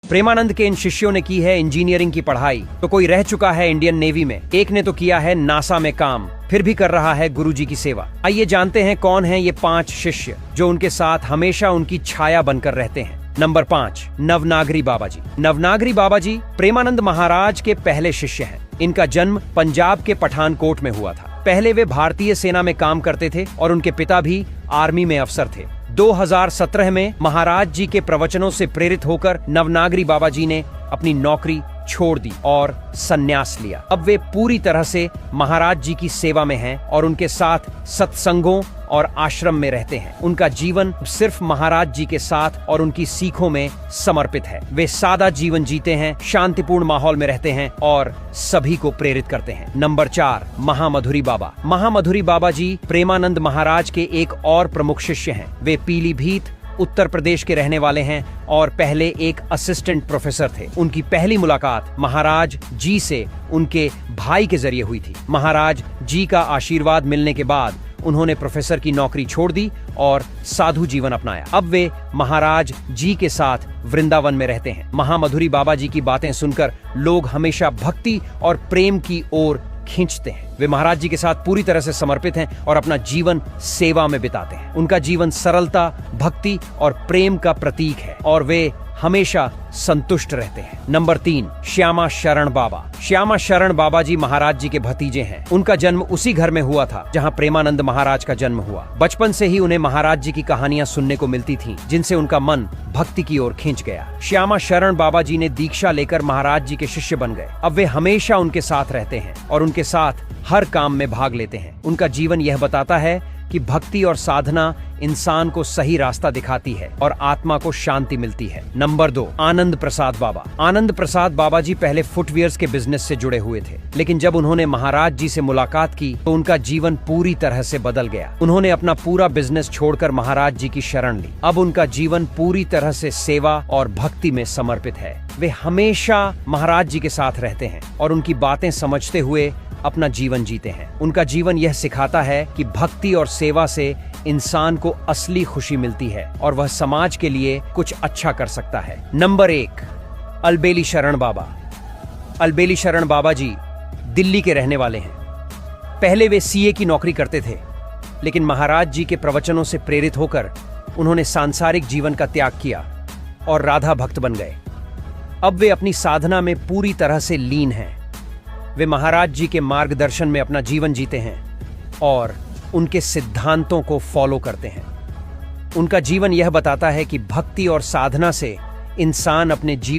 प्रेमानंद के इन शिष्यों ने की है इंजीनियरिंग की पढ़ाई, तो कोई रह चुका है इंडियन नेवी में, एक ने तो किया है नासा में काम, फिर भी कर रहा है गुरुजी की सेवा। आइए जानते हैं कौन है ये 5 शिष्य जो उनके साथ हमेशा उनकी छाया बनकर रहते हैं। नंबर 5, नवनागरी बाबा जी। नवनागरी बाबा जी प्रेमानंद महाराज के पहले शिष्य हैं। इनका जन्म पंजाब के पठानकोट में हुआ था। पहले वे भारतीय सेना में काम करते थे और उनके पिता भी आर्मी में अफसर थे। 2017 में महाराज जी के प्रवचनों से प्रेरित होकर नवनागरी बाबा जी ने अपनी नौकरी छोड़ दी और संन्यास लिया। अब वे पूरी तरह से महाराज जी की सेवा में हैं और उनके साथ सत्संगों और आश्रम में रहते हैं। उनका जीवन सिर्फ महाराज जी के साथ और उनकी सीखों में समर्पित है। वे सादा जीवन जीते हैं, शांतिपूर्ण माहौल में रहते हैं और सभी को प्रेरित करते हैं। नंबर 4, महामधुरी बाबा। महामधुरी बाबा जी प्रेमानंद महाराज के एक और प्रमुख शिष्य हैं। वे पीलीभीत उत्तर प्रदेश के रहने वाले हैं और पहले एक असिस्टेंट प्रोफेसर थे। उनकी पहली मुलाकात महाराज जी से उनके भाई के जरिए हुई थी। महाराज जी का आशीर्वाद मिलने के बाद उन्होंने प्रोफेसर की नौकरी छोड़ दी और साधु जीवन अपनाया। अब वे महाराज जी के साथ वृंदावन में रहते हैं। महामधुरी बाबा जी की बातें सुनकर लोग हमेशा भक्ति और प्रेम की ओर खींचते हैं। वे महाराज जी के साथ पूरी तरह से समर्पित हैं और अपना जीवन सेवा में बिताते हैं। उनका जीवन सरलता, भक्ति और प्रेम का प्रतीक है और वे हमेशा संतुष्ट रहते हैं। नंबर 3, श्यामा शरण बाबा। श्यामा शरण बाबा जी महाराज जी के भतीजे हैं। उनका जन्म उसी घर में हुआ था जहां प्रेमानंद महाराज का जन्म हुआ। बचपन से ही उन्हें महाराज जी की कहानियां सुनने को मिलती थीं, जिनसे उनका मन भक्ति की ओर खींच गया। श्यामा शरण बाबा जी ने दीक्षा लेकर महाराज जी के शिष्य बन गए। अब वे हमेशा उनके साथ रहते हैं और उनके साथ हर काम में भाग लेते हैं। उनका जीवन यह बताता है कि भक्ति और साधना इंसान को सही रास्ता दिखाती है और आत्मा को शांति मिलती है। नंबर 2, आनंद प्रसाद बाबा। आनंद प्रसाद बाबा जी पहले फुटवियर्स के बिजनेस से जुड़े हुए थे, लेकिन जब उन्होंने महाराज जी से मुलाकात की तो उनका जीवन पूरी तरह से बदल गया। उन्होंने अपना पूरा बिजनेस छोड़कर महाराज जी की शरण ली। अब उनका जीवन पूरी तरह से सेवा और भक्ति में समर्पित है। वे हमेशा महाराज जी के साथ रहते हैं और उनकी बातें समझते हुए अपना जीवन जीते हैं। उनका जीवन यह सिखाता है कि भक्ति और सेवा से इंसान को असली खुशी मिलती है और वह समाज के लिए कुछ अच्छा कर सकता है। नंबर 1, अलबेली शरण बाबा। अलबेली शरण बाबा जी दिल्ली के रहने वाले हैं। पहले वे सीए की नौकरी करते थे, लेकिन महाराज जी के प्रवचनों से प्रेरित होकर उन्होंने सांसारिक जीवन का त्याग किया और राधा भक्त बन गए। अब वे अपनी साधना में पूरी तरह से लीन हैं। वे महाराज जी के मार्गदर्शन में अपना जीवन जीते हैं और उनके सिद्धांतों को फॉलो करते हैं। उनका जीवन यह बताता है कि भक्ति और साधना से इंसान अपने जीवन